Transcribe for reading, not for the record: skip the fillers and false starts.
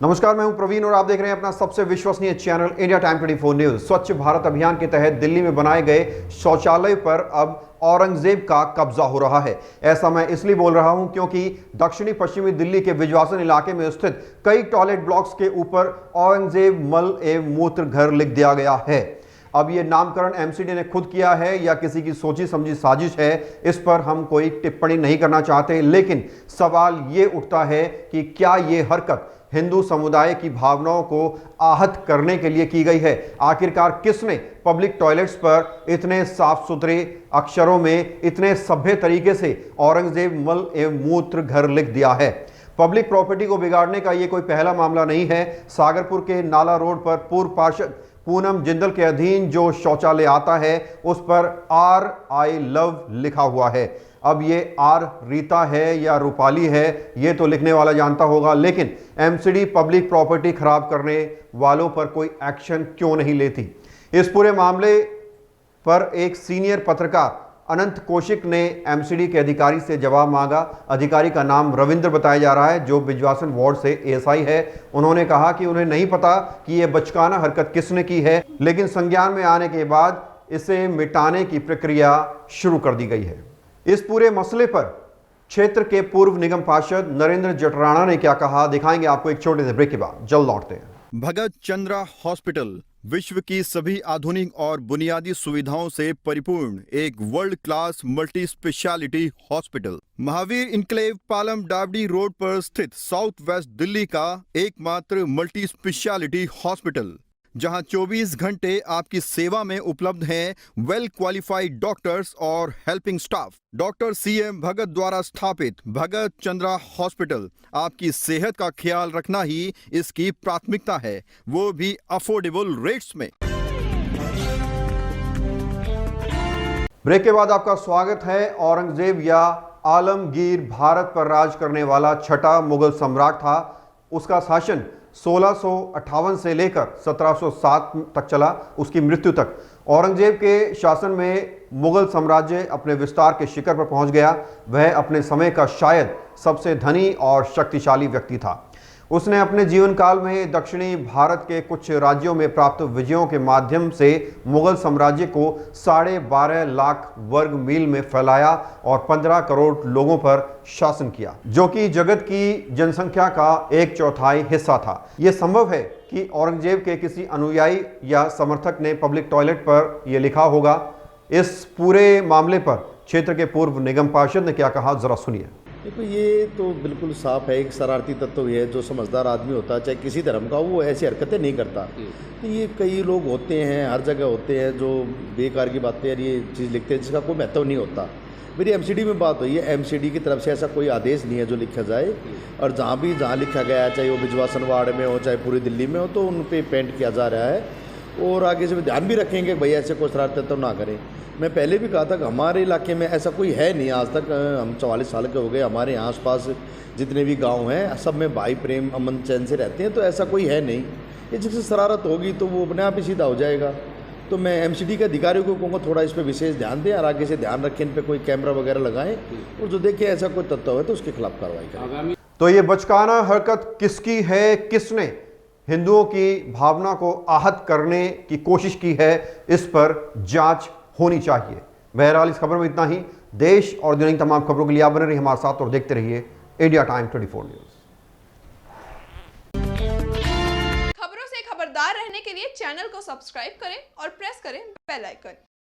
नमस्कार, मैं हूं प्रवीण और आप देख रहे हैं अपना सबसे विश्वसनीय चैनल इंडिया टाइम 24 न्यूज। स्वच्छ भारत अभियान के तहत दिल्ली में बनाए गए शौचालय पर अब औरंगजेब का कब्जा हो रहा है। ऐसा मैं इसलिए बोल रहा हूं क्योंकि दक्षिणी पश्चिमी दिल्ली के विज्वासन इलाके में स्थित कई टॉयलेट ब्लॉक्स के ऊपर औरंगजेब मल एवं मूत्र घर लिख दिया गया है। अब ये नामकरण एमसीडी ने खुद किया है या किसी की सोची समझी साजिश है, इस पर हम कोई टिप्पणी नहीं करना चाहते, लेकिन सवाल ये उठता है कि क्या ये हरकत हिंदू समुदाय की भावनाओं को आहत करने के लिए की गई है। आखिरकार किसने पब्लिक टॉयलेट्स पर इतने साफ सुथरे अक्षरों में इतने सभ्य तरीके से औरंगजेब मल एवं मूत्र घर लिख दिया है। पब्लिक प्रॉपर्टी को बिगाड़ने का ये कोई पहला मामला नहीं है। सागरपुर के नाला रोड पर पूर्व पार्षद पूनम जिंदल के अधीन जो शौचालय आता है उस पर आर आई लव लिखा हुआ है। अब ये आर रीता है या रूपाली है ये तो लिखने वाला जानता होगा, लेकिन एमसीडी पब्लिक प्रॉपर्टी खराब करने वालों पर कोई एक्शन क्यों नहीं लेती। इस पूरे मामले पर एक सीनियर पत्रकार अनंत कौशिक ने एमसीडी के अधिकारी से जवाब मांगा। अधिकारी का नाम रविंद्र बताया जा रहा है, जो बिजवासन वार्ड से एएसआई है। उन्होंने कहा कि उन्हें नहीं पता कि यह बचकाना हरकत किसने की है, लेकिन संज्ञान में आने के बाद इसे मिटाने की प्रक्रिया शुरू कर दी गई है। इस पूरे मसले पर क्षेत्र के पूर्व निगम पार्षद नरेंद्र जटराणा ने क्या कहा, दिखाएंगे आपको एक छोटे से ब्रेक के बाद। जल्द लौटते हैं। भगत चंद्रा हॉस्पिटल विश्व की सभी आधुनिक और बुनियादी सुविधाओं से परिपूर्ण एक world class multi speciality hospital Mahavir enclave Palam डावडी रोड पर स्थित साउथ वेस्ट दिल्ली का एकमात्र मल्टी स्पेशलिटी हॉस्पिटल, जहां 24 घंटे आपकी सेवा में उपलब्ध हैं वेल क्वालिफाइड डॉक्टर्स और हेल्पिंग स्टाफ। डॉक्टर सीएम भगत द्वारा स्थापित भगत चंद्रा हॉस्पिटल आपकी सेहत का ख्याल रखना ही इसकी प्राथमिकता है, वो भी अफोर्डेबल रेट्स में। ब्रेक के बाद आपका स्वागत है। औरंगजेब या आलमगीर भारत पर राज करने वाला छठा मुगल सम्राट था। उसका शासन 1658 से लेकर 1707 तक चला, उसकी मृत्यु तक। औरंगजेब के शासन में मुगल साम्राज्य अपने विस्तार के शिखर पर पहुंच गया। वह अपने समय का शायद सबसे धनी और शक्तिशाली व्यक्ति था। उसने अपने जीवन काल में दक्षिणी भारत के कुछ राज्यों में प्राप्त विजयों के माध्यम से मुगल साम्राज्य को 12.5 लाख वर्ग मील में फैलाया और 15 करोड़ लोगों पर शासन किया, जो कि जगत की जनसंख्या का 1/4 हिस्सा था। यह संभव है कि औरंगजेब के किसी अनुयायी या समर्थक ने पब्लिक टॉयलेट पर यह लिखा होगा। इस पूरे मामले पर क्षेत्र के पूर्व निगम पार्षद ने क्या कहा, जरा सुनिए। देखो, ये तो बिल्कुल साफ है, एक शरारती तत्व है। जो समझदार आदमी होता है, चाहे किसी धर्म का, वो ऐसी हरकतें नहीं करता। तो ये कई लोग होते हैं, हर जगह होते हैं, जो बेकार की बातें और ये चीज़ लिखते हैं जिसका कोई महत्व नहीं होता। मेरी एमसीडी में बात हुई है, एमसीडी की तरफ से ऐसा कोई आदेश नहीं है जो लिखा जाए, और जहाँ लिखा गया है, चाहे वो बिजवासन वार्ड में हो चाहे पूरी दिल्ली में हो, तो उन पर पेंट किया जा रहा है। और आगे से ध्यान भी रखेंगे भाई ऐसे कोई शरारतें तो ना करें। मैं पहले भी कहा था कि हमारे इलाके में ऐसा कोई है नहीं आज तक। हम 44 साल के हो गए, हमारे यहाँ आसपास जितने भी गांव हैं सब में भाई प्रेम अमन चैन से रहते हैं, तो ऐसा कोई है नहीं। ये जिससे शरारत होगी तो वो अपने आप ही सीधा हो जाएगा। तो मैं एमसीडी के अधिकारियों को कहूँगा थोड़ा इस पर विशेष ध्यान दें और आगे से ध्यान रखें, इन पर कोई कैमरा वगैरह लगाएं, और जो देखें ऐसा कोई तत्व है तो उसके खिलाफ कार्रवाई करें। तो ये बचकाना हरकत किसकी है, किसने हिंदुओं की भावना को आहत करने की कोशिश की है, इस पर जांच होनी चाहिए। बहरहाल इस खबर में इतना ही। देश और दुनिया की तमाम खबरों के लिए आप बने रहिए हमारे साथ और देखते रहिए इंडिया टाइम 24 न्यूज। खबरों से खबरदार रहने के लिए चैनल को सब्सक्राइब करें और प्रेस करें बेल आइकन।